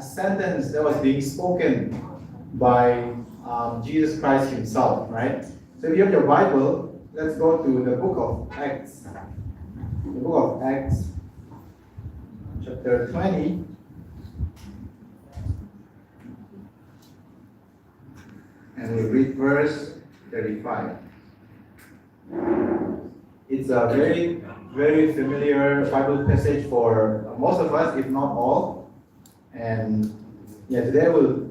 a sentence that was being spoken by Jesus Christ himself, right? So if you have your Bible, let's go to the book of Acts. The book of Acts, chapter 20. And we read verse 35. It's a very, very familiar Bible passage for most of us, if not all. And today we'll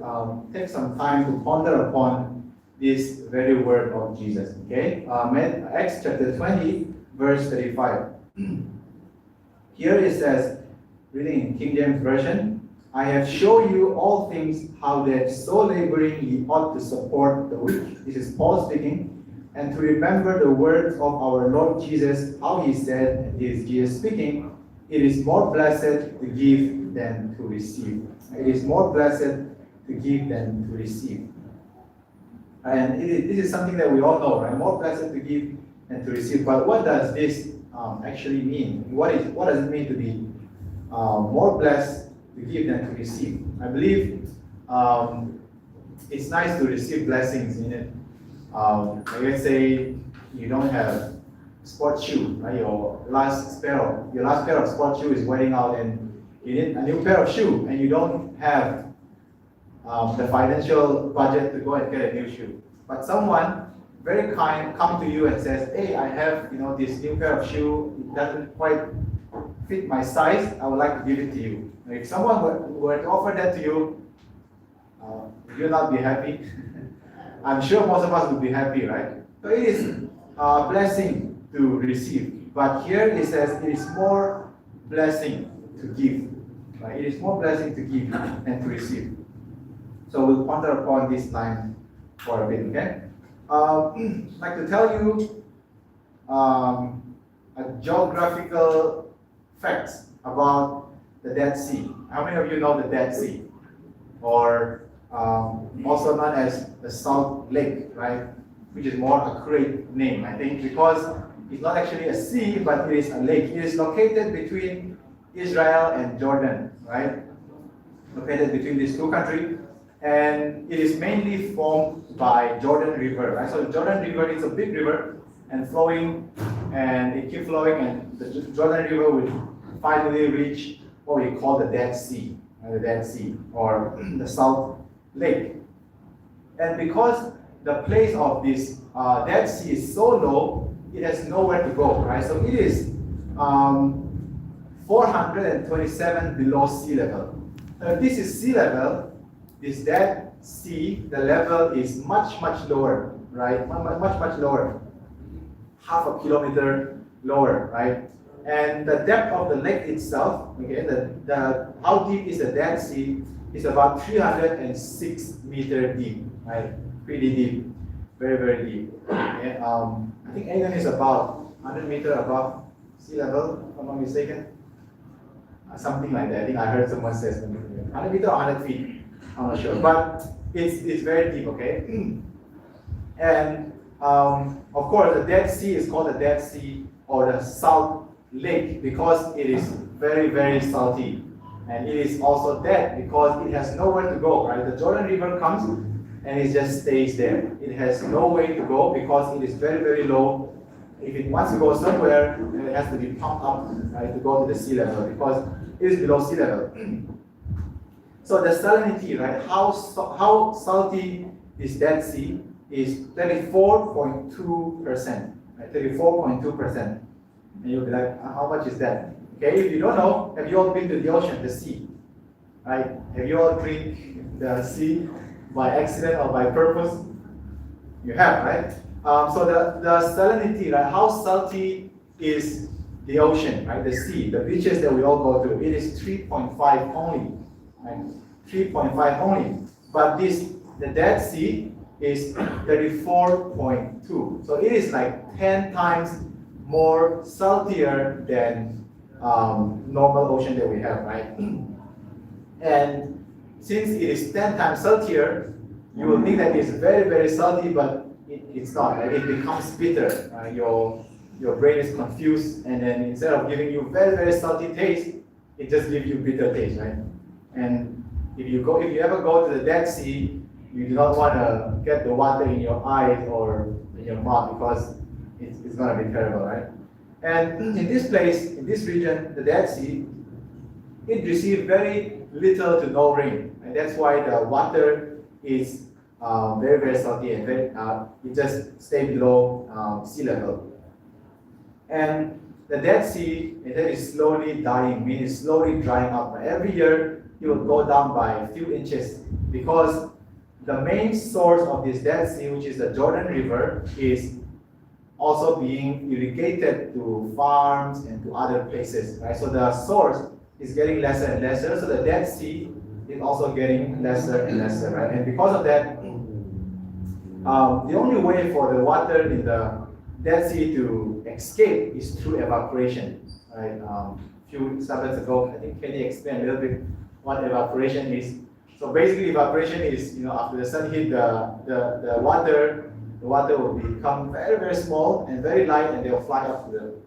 take some time to ponder upon this very word of Jesus. Okay, Acts chapter 20, verse 35. Here it says, reading in King James Version, I have shown you all things, how that so laboring ye ought to support the weak. This is Paul speaking. And to remember the words of our Lord Jesus, how he said, and this is Jesus speaking, it is more blessed to give than to receive. It is more blessed to give than to receive. And this is something that we all know, right? More blessed to give than to receive. But what does this actually mean? What does it mean to be more blessed to give than to receive? I believe it's nice to receive blessings in it. Let's say you don't have sports shoe, right? Your last pair of sports shoe is wearing out, and you need a new pair of shoe, and you don't have the financial budget to go and get a new shoe. But someone very kind come to you and says, "Hey, I have this new pair of shoe. It doesn't quite fit my size. I would like to give it to you." If someone were to offer that to you, would you not be happy? I'm sure most of us would be happy, right? So it is a blessing to receive. But here it says it is more blessing to give. Right? It is more blessing to give than to receive. So we'll ponder upon this line for a bit, okay? I'd like to tell you a geographical facts about the Dead Sea. How many of you know the Dead Sea? Or also known as the Salt Lake, right? Which is more accurate name, I think, because it's not actually a sea, but it is a lake. It is located between Israel and Jordan, right? Located between these two countries, and it is mainly formed by Jordan River, right? So the Jordan River is a big river and flowing, and it keeps flowing, and the Jordan River will finally reach what we call the Dead Sea, the Dead Sea, or the Salt Lake. And because the place of this Dead Sea is so low, it has nowhere to go, right? So it is 427 below sea level. Now, if this is sea level, this Dead Sea, the level is much lower, right? Much lower, half a kilometer lower, right? And the depth of the lake itself, okay, the how deep is the Dead Sea, is about 306 meters deep, right? Pretty deep, very deep. Okay? I think Aden is about 100 meters above sea level, if I'm not mistaken. Something like that. I think I heard someone say 100 meters or 100 feet. I'm not sure, but it's very deep, okay? And of course, the Dead Sea is called the Dead Sea or the Salt Lake because it is very salty. And it is also dead because it has nowhere to go, right? The Jordan River comes and it just stays there. It has no way to go because it is very low. If it wants to go somewhere, then it has to be pumped up, right, to go to the sea level because it is below sea level. So the salinity, right, how salty is Dead Sea is 34.2%, right? 34.2%. And you'll be like, how much is that? Okay, if you don't know, have you all been to the ocean, the sea? Right? Have you all drink the sea by accident or by purpose? You have, right? So the salinity, right? How salty is the ocean, right? The sea, the beaches that we all go to, it is 3.5 only, right? 3.5 only. But the Dead Sea is 34.2. So it is like 10 times more saltier than normal ocean that we have, right? And since it is 10 times saltier, you will think that it's very salty, but it's not, right? It becomes bitter. Your brain is confused, and then instead of giving you very salty taste, it just gives you bitter taste, right? And if you ever go to the Dead Sea, you do not want to get the water in your eyes or in your mouth because it's going to be terrible, right? And in this place, in this region, the Dead Sea, it received very little to no rain, and that's why the water is very, very salty and it just stays below sea level. And the Dead Sea is slowly dying, meaning slowly drying up. Every year, it will go down by a few inches because the main source of this Dead Sea, which is the Jordan River, is also being irrigated to farms and to other places, right? So the source is getting lesser and lesser, so the Dead Sea is also getting lesser and lesser, right? And because of that, the only way for the water in the Dead Sea to escape is through evaporation, right? A few slides ago, I think Kenny explained a little bit what evaporation is. So basically, evaporation is, after the sun hit the water will become very, very small and very light, and they'll fly up to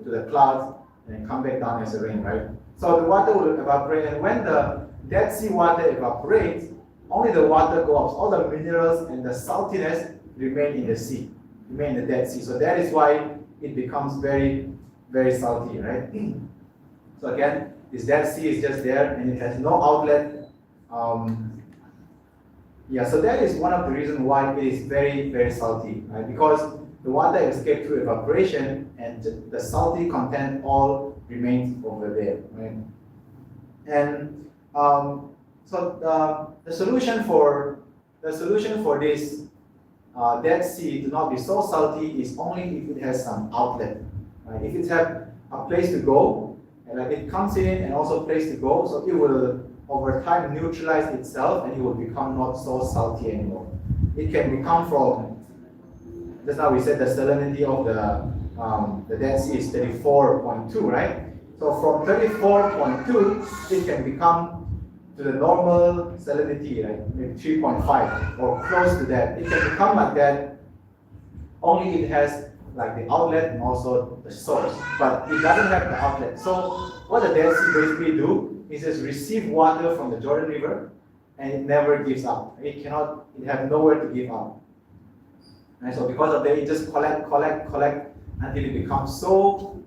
the clouds and come back down as a rain, right? So the water will evaporate, and when the Dead Sea water evaporates, only the water goes up. All the minerals and the saltiness remain in the sea, remain in the Dead Sea. So that is why it becomes very, very salty, right? So again, this Dead Sea is just there, and it has no outlet. So that is one of the reasons why it is very, very salty, right? Because the water escapes through evaporation, and the salty content all remains over there, right? And the solution for this Dead Sea to not be so salty is only if it has some outlet, right? If it has a place to go, and like it comes in and also a place to go, so it will over time neutralize itself and it will become not so salty anymore. It can become from, just now we said the salinity of the Dead Sea is 34.2, right? So from 34.2, it can become to the normal salinity, right? Maybe 3.5 or close to that. It can become like that only it has like the outlet and also the source, but it doesn't have the outlet. So what the Dead Sea basically do is just receive water from the Jordan River, and it never gives up. It has nowhere to give up. And so because of that, it just collect until it becomes so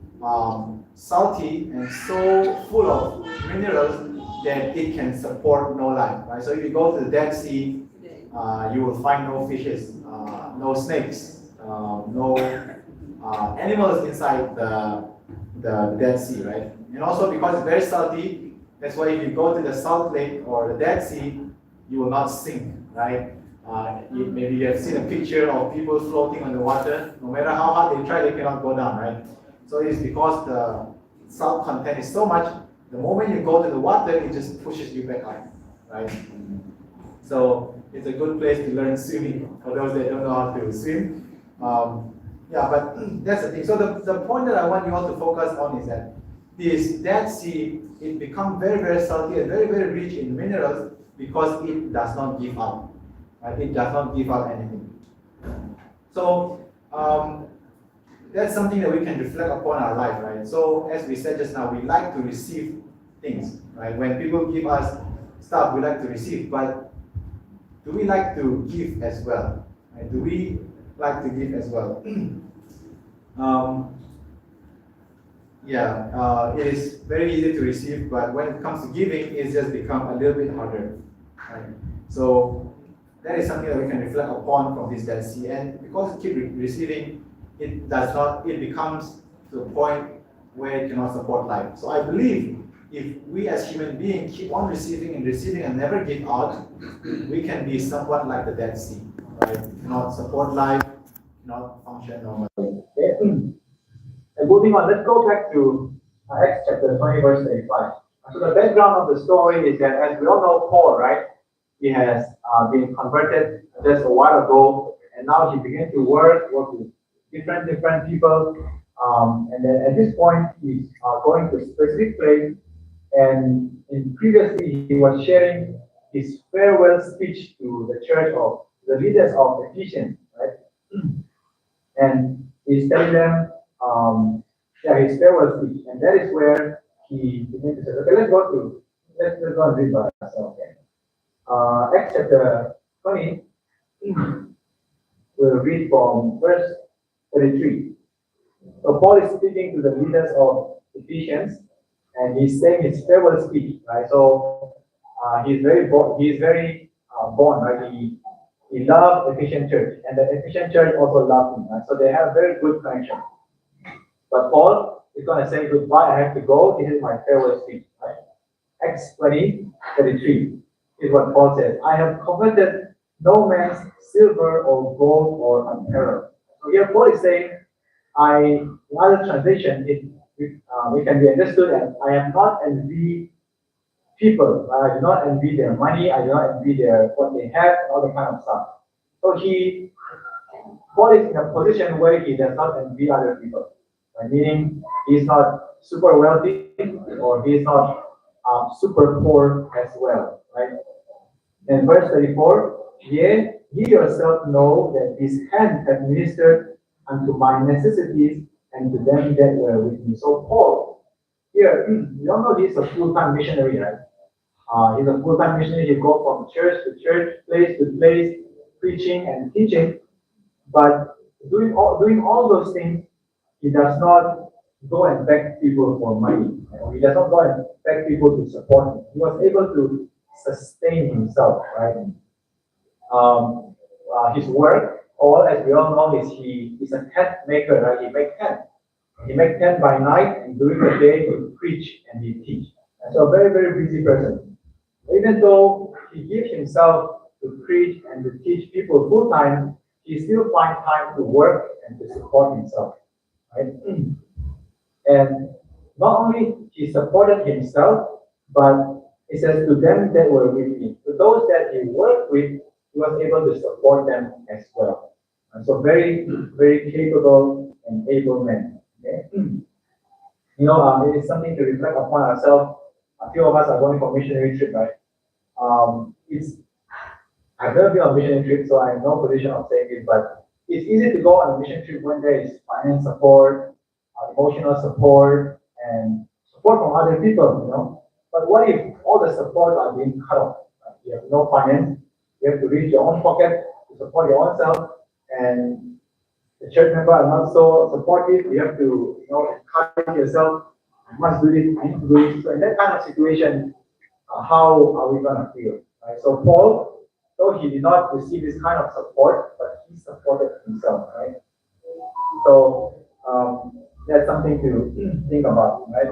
salty and so full of minerals that it can support no life, right? So if you go to the Dead Sea, you will find no fishes, no snakes, no animals inside the Dead Sea, right? And also because it's very salty, that's why if you go to the Salt Lake or the Dead Sea, you will not sink, right? Maybe you have seen a picture of people floating on the water. No matter how hard they try, they cannot go down, right? So it's because the salt content is so much, the moment you go to the water, it just pushes you back up, right? So it's a good place to learn swimming for those that don't know how to swim. But that's the thing. So the point that I want you all to focus on is that this Dead Sea, it becomes very, very salty and very, very rich in minerals because it does not give up. Right? It does not give up anything. So that's something that we can reflect upon our life, right? So as we said just now, we like to receive things, right? When people give us stuff, we like to receive, but do we like to give as well? Right? Do we like to give as well? It is very easy to receive, but when it comes to giving, it's just become a little bit harder. Right? So that is something that we can reflect upon from this Dead Sea. And because it keeps receiving, it becomes to a point where it cannot support life. So I believe if we as human beings keep on receiving and never give out, we can be somewhat like the Dead Sea, right? Cannot support life, cannot function normally. Okay. And moving on, let's go back to Acts chapter 20, verse 35. So the background of the story is that, as we all know, Paul, right? He has been converted just a while ago, and now he began to work with different people. And then at this point, he's going to a specific place. And previously, he was sharing his farewell speech to the church of the leaders of Ephesians, right? And he's telling them, his farewell speech, and that is where he began to say, okay, let's go and read by ourselves. Okay. Acts chapter 20, we'll read from verse 33. So Paul is speaking to the leaders of Ephesians, and he's saying his farewell speech, right? So he's very born, right? He loved Ephesian church, and the Ephesian church also loved him, right? So they have very good connection. But Paul is going to say goodbye. I have to go. This is my farewell speech, right? Acts 20:33 is what Paul says. I have coveted no man's silver or gold or apparel. So here Paul is saying, another translation, we can be understood as I am not envy people. I do not envy their money. I do not envy what they have and all that kind of stuff. So Paul is in a position where he does not envy other people. Right? Meaning he's not super wealthy or he's not super poor as well. Right? In verse 34, yea, ye yourself know that his hand hath ministered unto my necessities and to them that were with me. So Paul, here, you don't know he's a full-time missionary, right? He's a full-time missionary. He goes from church to church, place to place, preaching and teaching. But doing all those things, he does not go and beg people for money. He does not go and beg people to support him. He was able to sustain himself, right? His work, or as we all know, he's a tent maker, right? He makes tent. He makes tent by night, and during the day he preach and he teach. And so a very, very busy person. Even though he gives himself to preach and to teach people full time, he still finds time to work and to support himself. Right? And not only he supported himself, but he says to them that were with me, to those that he worked with, he was able to support them as well. And so very, very capable and able men. Okay? It is something to reflect upon ourselves. A few of us are going for missionary trip, right? I've never been on a missionary trip, so I'm in no position of saying it, but it's easy to go on a mission trip when there is finance support, emotional support, and support from other people. But what if all the support are being cut off? You have no finance, you have to reach your own pocket to support your own self, and the church member are not so supportive. You have to, encourage yourself. I must do this. I need to do this. So in that kind of situation, how are we gonna feel? Right? So Paul, though he did not receive this kind of support, but he supported himself, right? So that's something to think about, right?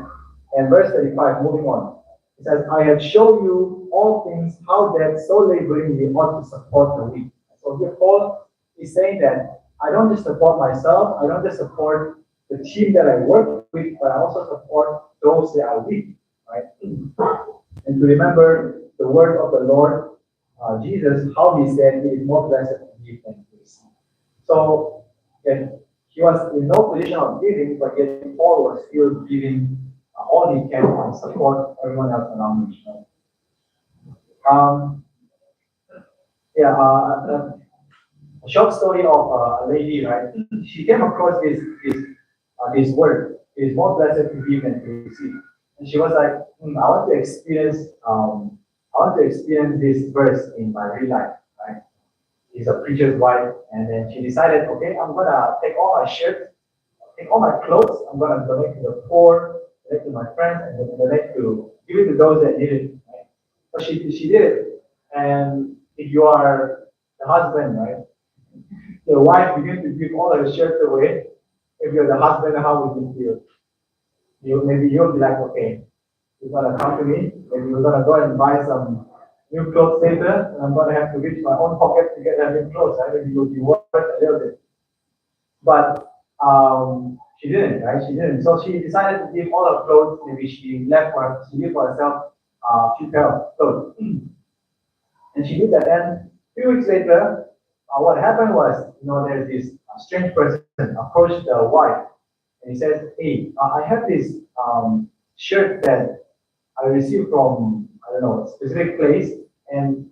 And verse 35, moving on. It says, I have shown you all things, how that so laboring we ought to support the weak. So here Paul is saying that I don't just support myself, I don't just support the team that I work with, but I also support those that are weak, right? And to remember the word of the Lord Jesus, how he said he is more blessed to give than to receive. So he was in no position of giving, but yet Paul was still giving all he can to support everyone else around him. A short story of a lady, right? She came across this word. It is more blessed to give than to receive. And she was like, I want to experience this verse in my real life, right? She's a preacher's wife, and then she decided, okay, I'm gonna take all my shirts, take all my clothes, I'm gonna donate to the poor, donate to my friends, and then give it to those that need it. Right? So she did it. And if you are the husband, right? Your wife begins to give all her shirts away. If you're the husband, how would you feel? Maybe you'll be like, okay, you're gonna come to me, maybe you're gonna go and buy some new clothes later, and I'm gonna have to reach my own pocket to get that new clothes. Right? Maybe you'll be worth a little bit. But she didn't, right? She didn't. So she decided to give all her clothes. Maybe she gave for herself a few pair of clothes. And she did that. And a few weeks later, what happened was, there's this strange person approached the wife, and he says, hey, I have this shirt that I received from, I don't know, a specific place, and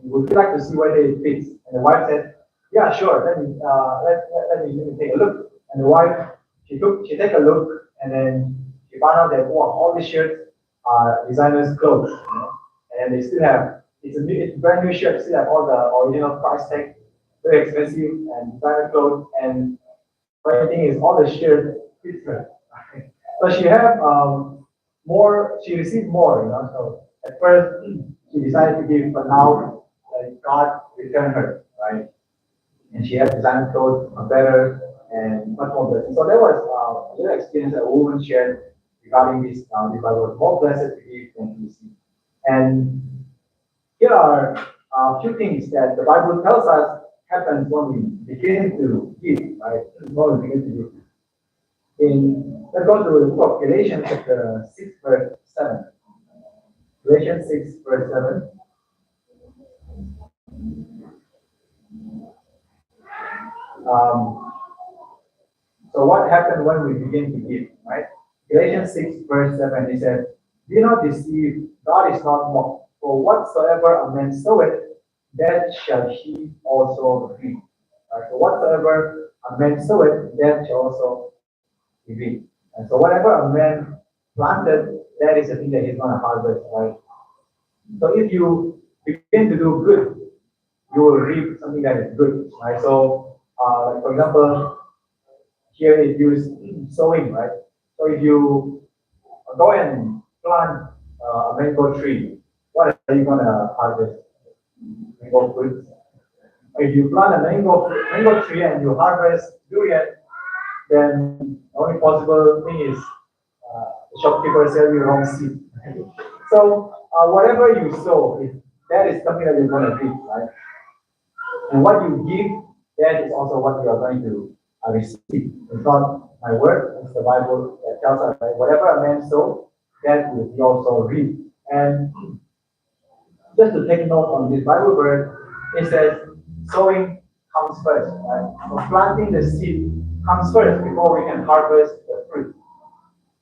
would you like to see whether it fits? And the wife said, yeah, sure, let me take a look. And the wife, she take a look, and then she found out that all these shirts are designers' clothes, and they still have it's a brand new shirt. See like all the original price tag, very expensive and designer clothes. And funny thing is all the shirt fits her. So she have more. She received more. So at first she decided to give, but now like God returned her, right? And she had designer clothes better and much more blessed. So there was a little experience that a woman shared regarding this. This was more blessed to give than to receive. And here are a few things that the Bible tells us happens when we begin to give, right? When we begin to give. Let's go to the book of Galatians chapter 6, verse 7. Galatians 6, verse 7. So what happened when we begin to give, right? Galatians 6, verse 7, he said, "Be not deceived, God is not mocked. For whatsoever a man soweth, that shall he also reap." Right? So whatsoever a man soweth, that shall also he reap. And so whatever a man planted, that is the thing that he's going to harvest, right? So if you begin to do good, you will reap something that is good, right? So, like for example, here it used sowing, right? So if you go and plant a mango tree, what are you gonna harvest? Mango fruits. If you plant a mango tree and you harvest durian, then the only possible thing is the shopkeeper sell you wrong seed. So whatever you sow, if that is something that you're gonna reap, right? And what you give, that is also what you are going to receive. It's not my word, it's the Bible that tells us, right? Whatever a man sows, that will be also reap. And just to take note on this Bible verse, it says sowing comes first, right? So planting the seed comes first before we can harvest the fruit.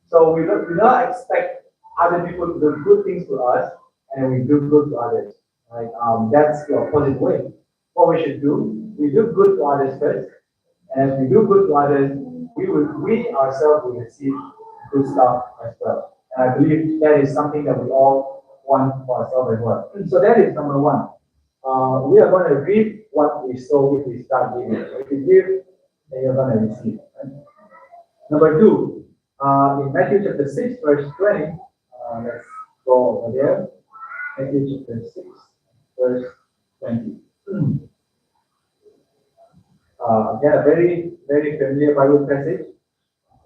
So we do not expect other people to do good things to us, and we do good to others. Right? That's the opposite way. What we should do, we do good to others first, and as we do good to others, we ourselves will receive good stuff as well. And I believe that is something that we all want for ourselves as well. So that is number one. We are going to reap what we sow if we start giving. So if you give, then you're going to receive. Right? Number two, in Matthew chapter 6, verse 20, let's go over there. Matthew chapter 6, verse 20. Again, a very, very familiar Bible passage.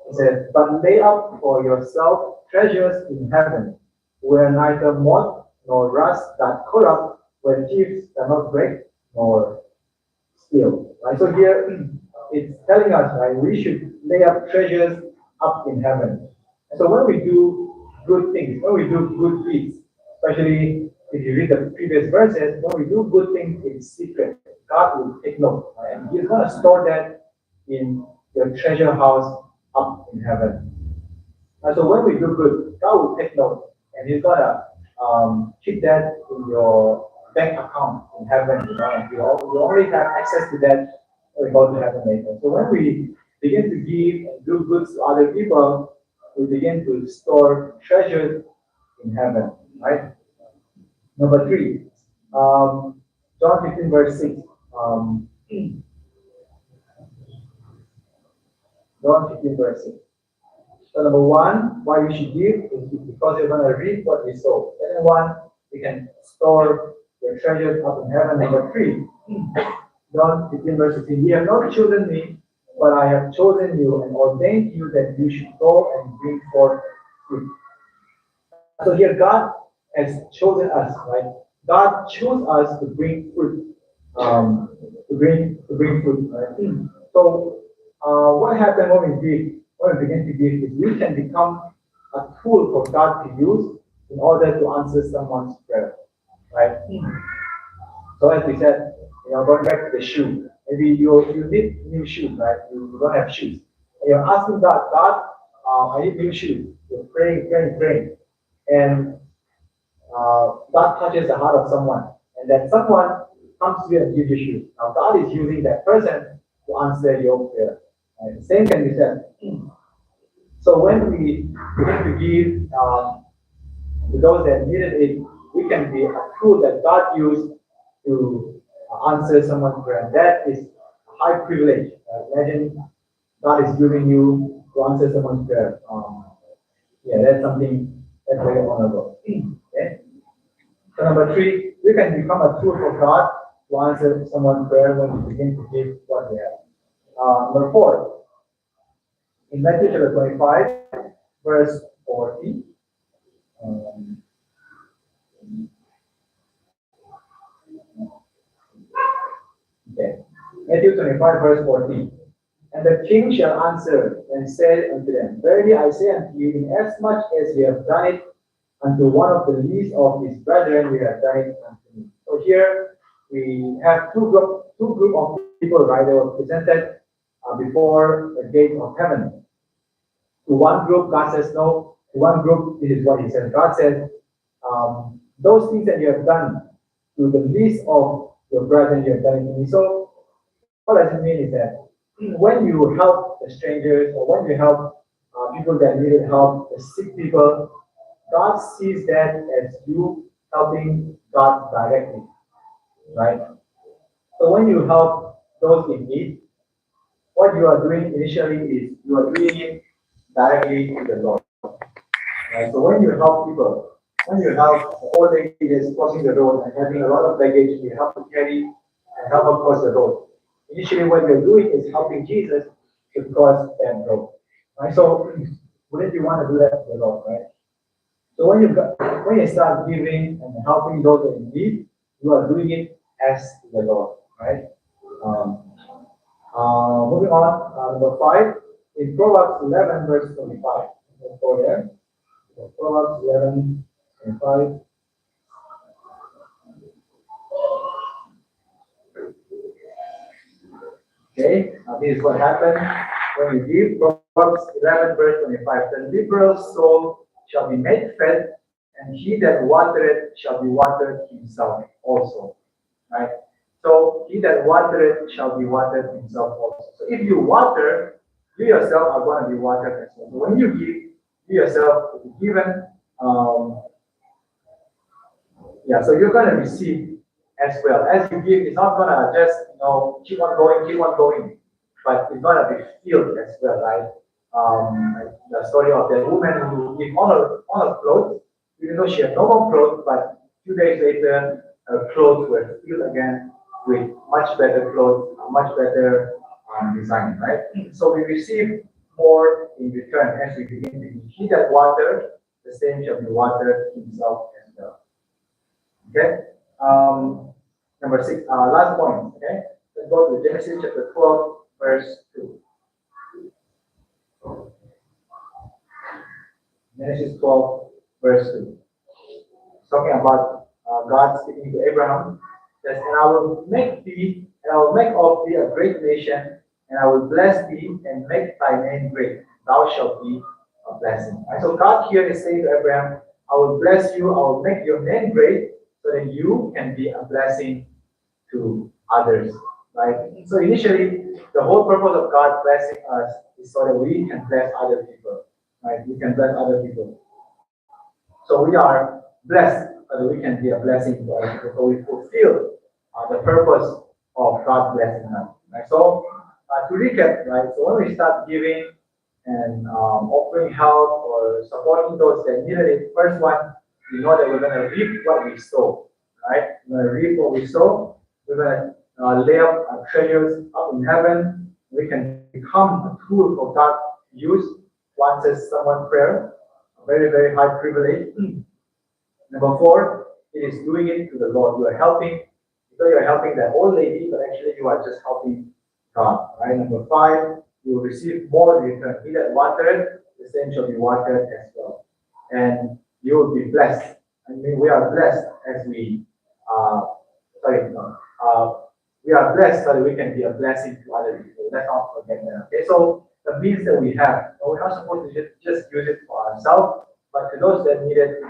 It says, "But lay up for yourself treasures in heaven, where neither moth nor rust doth corrupt, where thieves cannot break nor steal." Right? So here it's telling us, right, we should lay up treasures up in heaven. And so when we do good things, when we do good deeds, especially if you read the previous verses, when we do good things in secret, God will take note, right? And He's going to store that in your treasure house up in heaven. And so when we do good, God will take note, and He's going to keep that in your bank account in heaven. And you only have access to that when we go to heaven later. So when we begin to give and do good to other people, we begin to store treasures in heaven, right? Number three, John 15, verse 6. John 15, verse 6. So number one, why we should give is because you're going to reap what we sow. Second one, we can store your treasures up in heaven. Number three, John 15, verse 16. "Ye have not chosen me, but I have chosen you and ordained you that you should go and bring forth fruit." So here God has chosen us, right? God chose us to bring fruit, to bring fruit, right? So what happened when we give, when we begin to give, is we can become a tool for God to use in order to answer someone's prayer, right? So as we said, going back to the shoe, maybe you need new shoes, right? You don't have shoes. And you're asking God, I need new shoes. You're praying. And God touches the heart of someone. And then someone comes to you and gives you shoes. Now God is using that person to answer your prayer. Right? The same can be said. So when we begin to give to those that needed it, we can be a tool that God used to answer someone's prayer. That is a high privilege. Imagine God is using you to answer someone's prayer. Yeah, that's something that's very honorable. Okay. So number three, we can become a tool for God to answer someone's prayer when we begin to give what we have. Number four, in Matthew chapter 25, verse 40. Um, okay. Matthew 25, verse 40. And the king shall answer and say unto them, Verily I say unto you, inasmuch as ye have done it unto one of the least of his brethren, we have done it unto me. So here we have two group of people, right? They were presented before the gate of heaven. To one group, God says no. To one group, this is what He says. God says, those things that you have done to the least of your brethren, you have done it to me. So what does it mean is that when you help the strangers or when you help people that needed help, the sick people, God sees that as you helping God directly, right? So when you help those in need, what you are doing initially is you are doing it directly to the Lord. Right? So when you help people, when you help the old lady that's crossing the road and having a lot of baggage, you help to carry and help her cross the road. Initially, what you're doing is helping Jesus to cross that road. Right? So wouldn't you want to do that to the Lord, right? So when you start giving and helping those in need, you are doing it as the Lord, right? Um, Moving on, number 5, in Proverbs 11, verse 25. Let's go there. So Proverbs 11, 25. Okay, this is what happened when you give. Proverbs 11, verse 25. The liberal soul shall be made fat, and he that watereth shall be watered himself also. Right? So he that watereth shall be watered himself also. So if you water, you yourself are going to be watered as well. So when you give, you yourself will be given. So you're going to receive as well. As you give, it's not going to just keep on going, but it's going to be filled as well, right? Like the story of that woman who gave all her clothes, even though she had no more clothes, but a few days later, her clothes were filled again with much better clothes, much better design, right? So we receive more in return as we begin to give. He that watered, the same shall be watered himself as well. Okay. Number 6, last point. Okay. Let's go to Genesis chapter 12, verse 2. Genesis 12, verse 2. It's talking about God speaking to Abraham. It says, and I will make thee, and I will make of thee a great nation, and I will bless thee and make thy name great. Thou shalt be a blessing. Right? So God here is saying to Abraham, I will bless you, I will make your name great, so that you can be a blessing to others. Right? So initially, the whole purpose of God blessing us is so that we can bless other people. Right? We can bless other people. So we are blessed so that we can be a blessing to other people. So we fulfill the purpose of God blessing us. Right? So to recap, right? So when we start giving and offering help or supporting those that needed it, first one, we know that we're going to reap what we sow. Right? We're going to reap what we sow. We're going to lay up our treasures up in heaven. We can become a tool for God to use to answer someone's prayer. A very, very high privilege. Number 4, it is doing it to the Lord. You are helping, so you are helping that old lady, but actually you are just helping God. Right? Number 5, you will receive more return. He that watered, the same shall be watered as well. And you will be blessed. I mean, we are blessed as we we are blessed so that we can be a blessing to other people. Let's not forget that. Okay, so the means that we have, we're not supposed to just use it for ourselves, but to those that need it,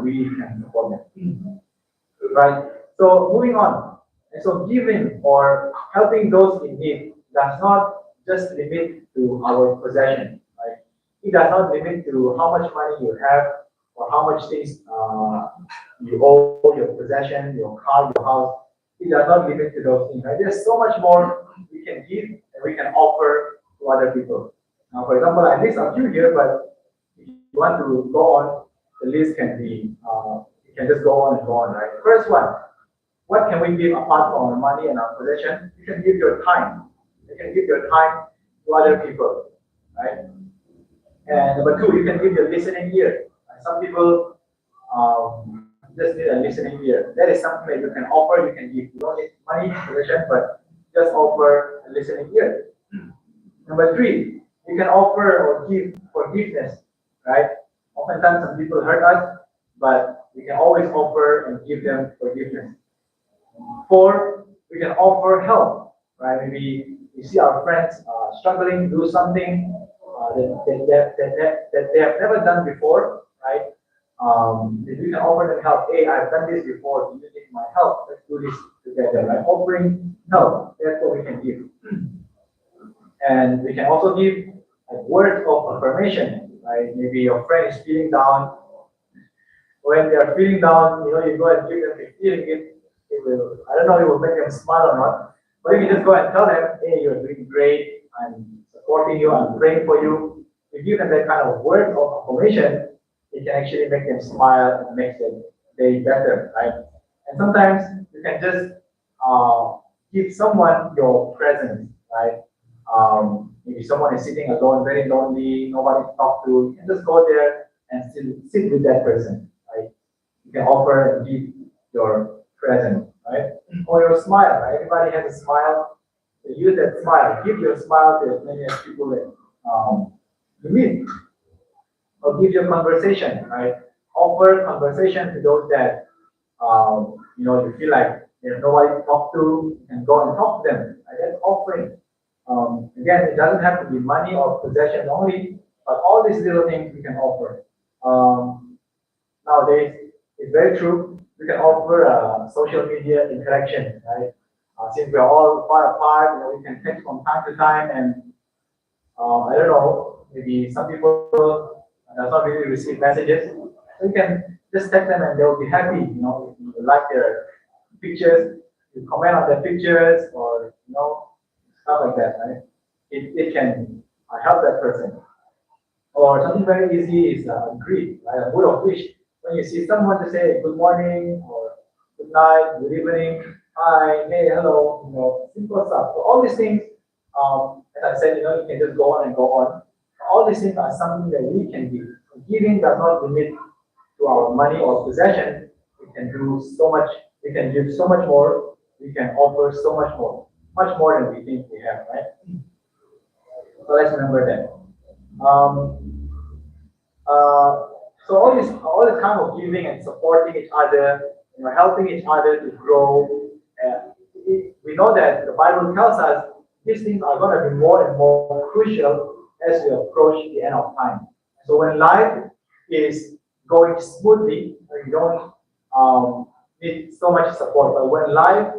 we can support them. Right? So moving on. And so giving or helping those in need does not just limit to our possession. Right? It does not limit to how much money you have or how much things you owe, your possession, your car, your house. It does not limit to those things. Right? There's so much more we can give and we can offer to other people. Now, for example, I list a few here, but if you want to go on, the list can be, you can just go on and go on, right? First one, what can we give apart from our money and our possession? You can give your time. You can give your time to other people, right? And number two, you can give your listening ear. Some people just need a listening ear. That is something that you can offer, you can give. You don't need money, possession, but just offer a listening ear. Number three, you can offer or give forgiveness, right? Oftentimes some people hurt us, but we can always offer and give them forgiveness. Four, we can offer help, right? Maybe we see our friends struggling to do something that they have never done before, right? If we can offer them help, hey, I've done this before, do you need my help? Let's do this together, right? Offering help, that's what we can give. And we can also give a word of affirmation, right? Maybe your friend is feeling down. When they are feeling down, you go and give them a feeling. It will, I don't know, it will make them smile or not. But if you just go and tell them, hey, you're doing great, I'm supporting you, I'm praying for you. You give them that kind of word of affirmation, it can actually make them smile and make their day better, right? And sometimes you can just give someone your presence, right? Maybe someone is sitting alone, very lonely, nobody to talk to, you can just go there and sit with that person, right? You can offer and give your presence, right? Or your smile, right? Everybody has a smile. So use that smile. Give your smile to as many people that you meet. Or give your conversation, right? Offer conversation to those that you feel like there's nobody to talk to, you can go and talk to them. Right? That's offering. Again, it doesn't have to be money or possession only, but all these little things we can offer. Nowadays, it's very true. We can offer social media interaction, right? Since we are all far apart, we can text from time to time, and I don't know, maybe some people does not really receive messages. So you can just text them and they'll be happy, if you like their pictures, you comment on their pictures, or stuff like that, right? It can help that person. Or something very easy is a greet, right? A word of wish. When you see someone to say good morning or good night, good evening, hi, hey, hello, simple stuff. So all these things, as I said, you can just go on and go on. All these things are something that we can give. Giving does not limit to our money or possession. We can do so much. We can give so much more. We can offer so much more than we think we have, right? So let's remember that. So all this kind of giving and supporting each other, helping each other to grow. We know that the Bible tells us these things are going to be more and more crucial as we approach the end of time. So when life is going smoothly, you don't need so much support. But when life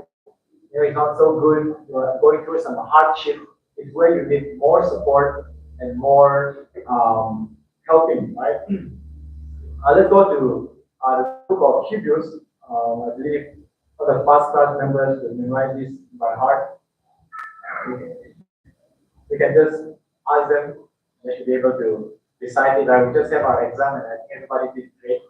is not so good, you're going through some hardship, it's where you need more support and more helping, right? Let's go to the book of Hebrews. I believe for the past class members will memorize this by heart. We can just ask them, they should be able to recite it. We just have our exam and I think everybody did great.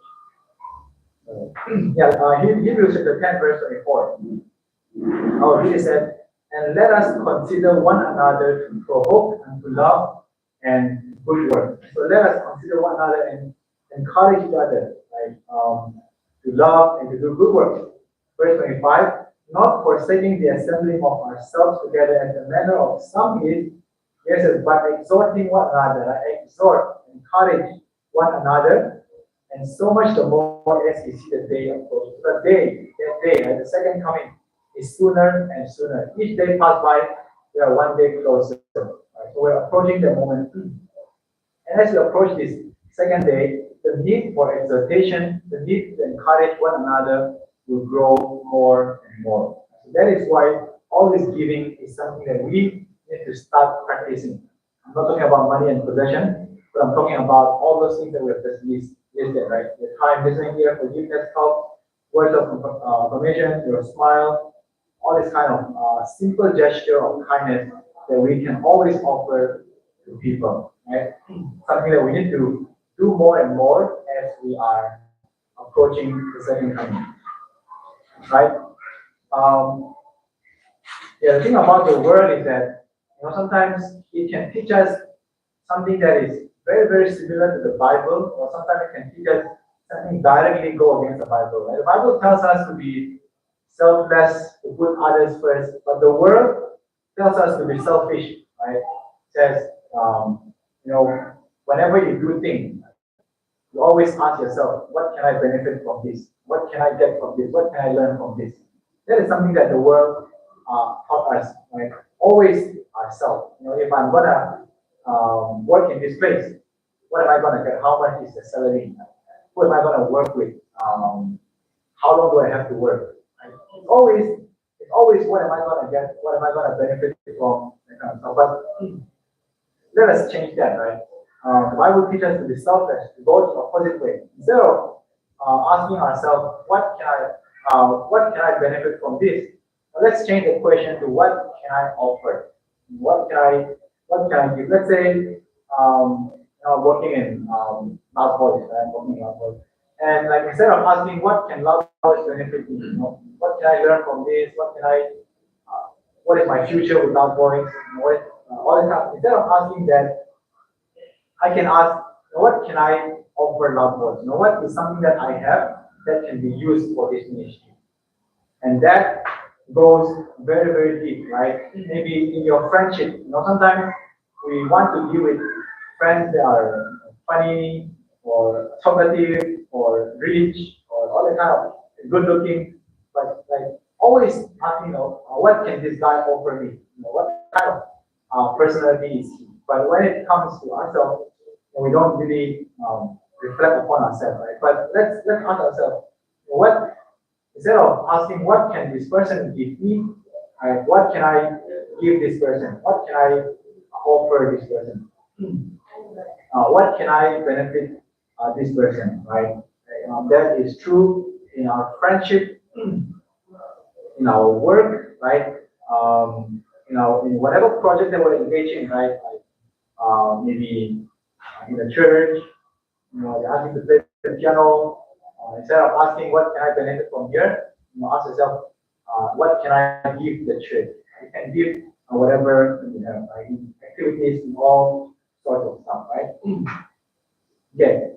Hebrews chapter 10, verse 24. He said, and let us consider one another to provoke and to love and good work. So let us consider one another and encourage each other, right? To love and to do good work. Verse 25, not forsaking the assembling of ourselves together as the manner of some is, yes, but exhorting one another, right? Exhort, encourage one another, and so much the more as we see the day approach. That day, right, the second coming is sooner and sooner. Each day pass by, we are one day closer. Right? So we're approaching the moment. And as we approach this second day, the need for exhortation, the need to encourage one another will grow more and more. So that is why all this giving is something that we need to start practicing. I'm not talking about money and possession, but I'm talking about all those things that we have just listed. listed, right? Your time listening here, forgiveness, help, words of affirmation, your smile, all this kind of simple gesture of kindness that we can always offer to people, right? Something that we need to do more and more as we are approaching the second coming, right? Um, yeah, the thing about the world is that sometimes it can teach us something that is very very similar to the Bible, or sometimes it can teach us something directly go against the Bible. Right? The Bible tells us to be selfless, to put others first, but the world tells us to be selfish. Right? It says, whenever you do things, you always ask yourself, what can I benefit from this? What can I get from this? What can I learn from this? That is something that the world taught us, right? Always ourselves. If I'm gonna work in this place, what am I gonna get? How much is the salary? Who am I gonna work with? How long do I have to work? Right? It's always what am I gonna get? What am I gonna benefit from? That kind of stuff. But let us change that, right? The Bible teaches us to be selfless, to go to the opposite way. Instead of asking ourselves, what can I benefit from this? Now, let's change the question to what can I offer? What can I give? Let's say, working in Loud Voice, right? Working in Loud Voice. And like instead of asking what can Loud Voice benefit me, what can I learn from this? What is my future with Loud Voice? All this stuff. Instead of asking that, I can ask, what can I offer Loud Voice? What is something that I have that can be used for this ministry? And that goes very, very deep, right? Maybe in your friendship, sometimes we want to deal with friends that are funny or talkative or rich or all that kind of good looking, but like always asking, what can this guy offer me? What kind of personality is he? But when it comes to ourselves, we don't really reflect upon ourselves, right? But let's ask ourselves, what instead of asking what can this person give me, right? What can I give this person? What can I offer this person? What can I benefit this person, right? That is true in our friendship, in our work, right? In whatever project that we're engaged in, right? Like maybe in the church, they ask you to play the piano. Instead of asking what can I benefit from here, ask yourself, what can I give the church? You can give whatever you have, right? Activities and all sorts of stuff, right? Okay.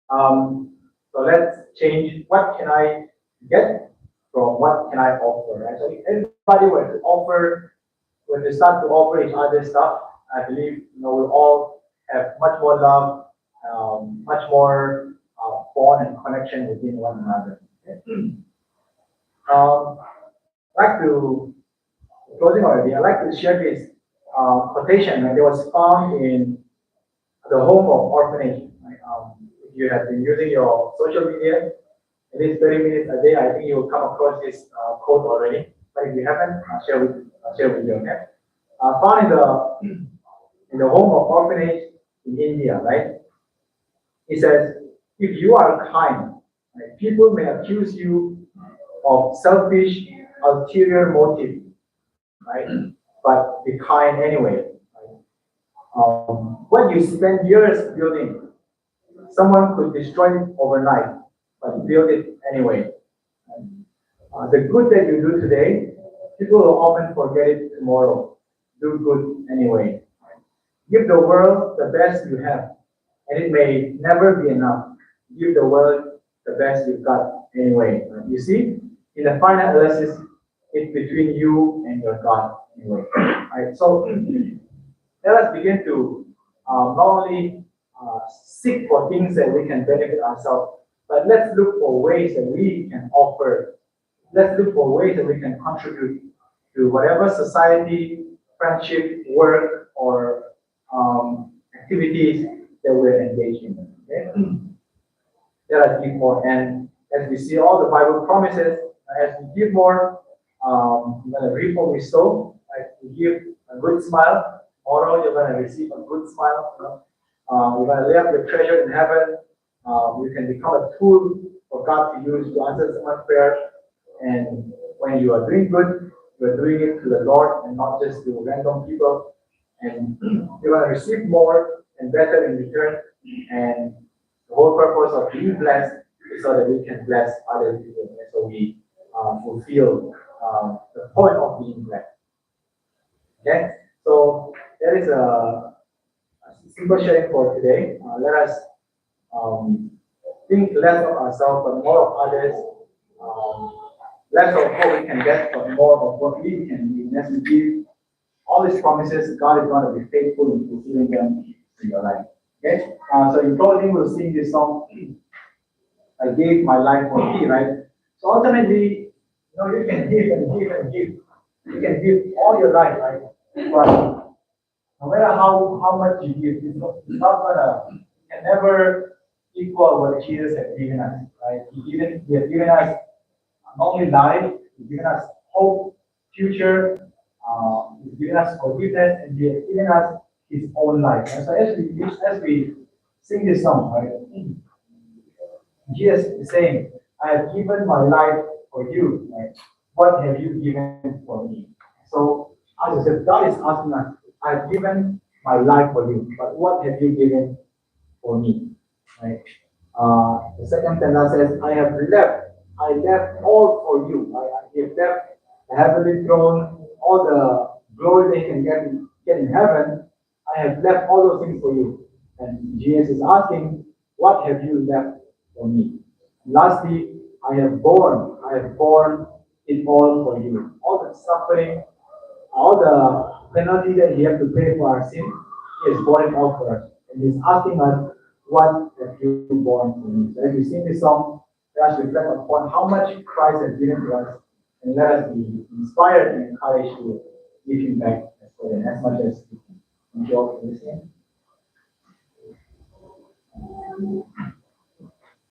So let's change. What can I get from what can I offer? Right. So if everybody were to offer, when they start to offer each other stuff, I believe we'll all have much more love, much more bond and connection within one another. Okay. I'd like to closing already. I'd like to share this quotation that was found in the home of orphanage. Right? If you have been using your social media at least 30 minutes a day, I think you will come across this quote already. But if you haven't, I'll share with you. Okay. Found in the home of orphanage in India, right? It says, if you are kind, right, people may accuse you of selfish, ulterior motive, right? But be kind anyway. Right? What you spend years building, someone could destroy it overnight, but build it anyway. The good that you do today, people will often forget it tomorrow. Do good anyway. Give the world the best you have, and it may never be enough. Give the world the best you've got anyway. You see, in the final analysis, it's between you and your God anyway. Right? So let us begin to not only seek for things that we can benefit ourselves, but let's look for ways that we can offer. Let's look for ways that we can contribute to whatever society, friendship, work, or activities that we're engaged in. Okay? Let us give more. And as we see all the Bible promises, as we give more, we're going to reap what we sow. Right? We give a good smile. Tomorrow you're going to receive a good smile. You're going to lay up your treasure in heaven. You can become a tool for God to use to answer someone's prayer. And when you are doing good, you are doing it to the Lord and not just to random people. And you're going to receive more and better in return. And the whole purpose of being blessed is so that we can bless other people. And so we fulfill the point of being blessed. Okay? So that is a simple sharing for today. Let us think less of ourselves, but more of others. Um, less of what we can get, but more of what we can be. As we give all these promises, God is going to be faithful in fulfilling them in your life. Okay? So in closing, we'll sing this song, I gave my life for thee, right? So ultimately, you can give and give and give. You can give all your life, right? But no matter how much you give, it's not gonna, you can never equal what Jesus has given us, right? He has given us not only life, He's given us hope, future, He's given us forgiveness, and He has given us His own life. And so as we sing this song, right? Jesus is saying, I have given my life for you. Right? What have you given for me? So, as I said, God is asking us, I have given my life for you, but what have you given for me? Right? The second stanza says, I left all for you. I have left the heavenly throne, all the glory they can get in heaven. I have left all those things for you. And Jesus is asking, what have you left for me? And lastly, I have borne it all for you. All the suffering, all the penalty that he had to pay for our sin, he has borne it all for us. And he's asking us, what have you borne for me? So as we sing this song, let us reflect upon how much Christ has given to us, and let us be inspired and encouraged to give him back as much as we can. Thank you all for listening.